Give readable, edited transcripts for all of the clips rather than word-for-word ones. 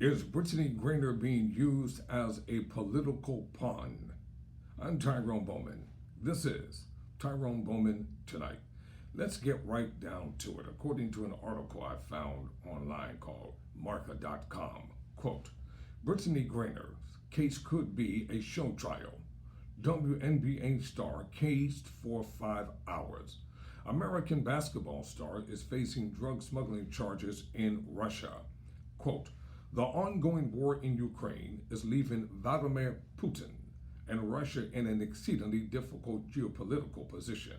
Is Brittney Griner being used as a political pawn? I'm Tyrone Bowman. This is Tyrone Bowman Tonight. Let's get right down to it. According to an article I found online called Marca.com, quote, Brittney Griner's case could be a show trial. WNBA star caged for 5 hours. American basketball star is facing drug smuggling charges in Russia. Quote, the ongoing war in Ukraine is leaving Vladimir Putin and Russia in an exceedingly difficult geopolitical position.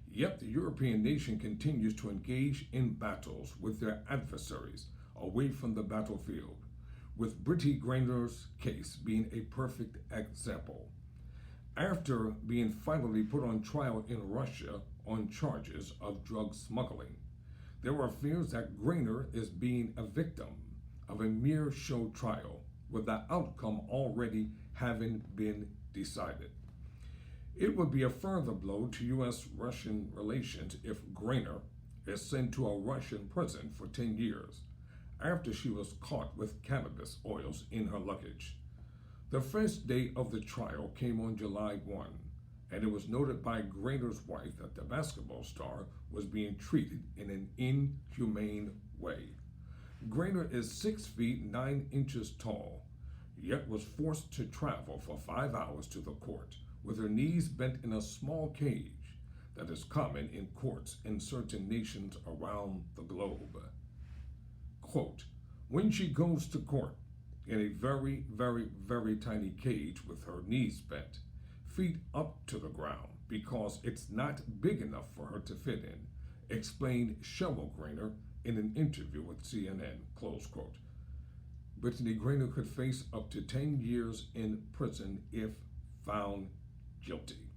Yet the European nation continues to engage in battles with their adversaries away from the battlefield, with Brittney Griner's case being a perfect example. After being finally put on trial in Russia on charges of drug smuggling, there are fears that Griner is being a victim of a mere show trial, with the outcome already having been decided. It would be a further blow to U.S.-Russian relations if Griner is sent to a Russian prison for 10 years after she was caught with cannabis oils in her luggage. The first day of the trial came on July 1, and it was noted by Griner's wife that the basketball star was being treated in an inhumane way. Griner is 6 feet 9 inches tall, yet was forced to travel for 5 hours to the court with her knees bent in a small cage that is common in courts in certain nations around the globe. Quote, when she goes to court in a very, very, very tiny cage with her knees bent, feet up to the ground because it's not big enough for her to fit in, explained Cheryl Griner in an interview with CNN, close quote. Brittney Griner could face up to 10 years in prison if found guilty.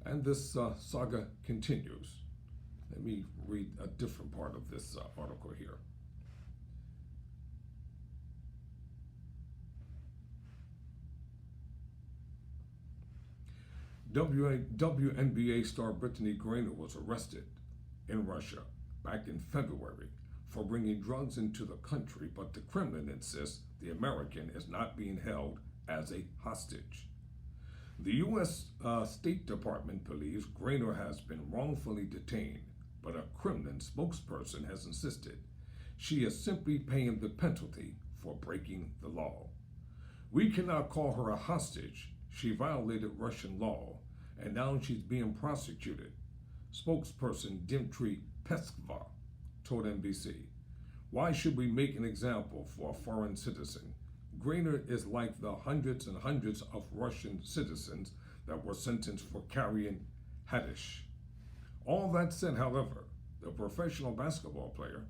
And this saga continues. Let me read a different part of this article here. WNBA star Brittney Griner was arrested in Russia back in February for bringing drugs into the country, but the Kremlin insists the American is not being held as a hostage. The U.S. State Department believes Griner has been wrongfully detained, but a Kremlin spokesperson has insisted she is simply paying the penalty for breaking the law. We cannot call her a hostage. She violated Russian law, and now she's being prosecuted, spokesperson Dmitry Peskov told NBC. Why should we make an example for a foreign citizen? Griner is like the hundreds and hundreds of Russian citizens that were sentenced for carrying hashish. All that said, however, the professional basketball player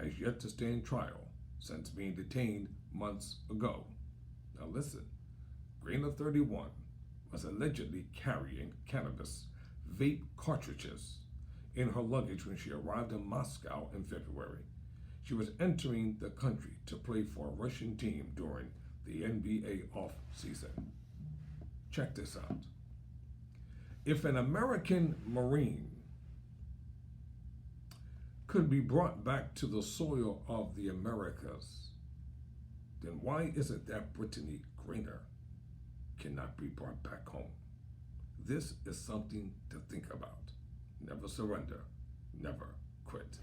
has yet to stand trial since being detained months ago. Now listen, Griner, 31, was allegedly carrying cannabis vape cartridges in her luggage when she arrived in Moscow in February. She was entering the country to play for a Russian team during the NBA off-season. Check this out. If an American Marine could be brought back to the soil of the Americas, then why is it that Brittney Griner cannot be brought back home? This is something to think about. Never surrender, never quit.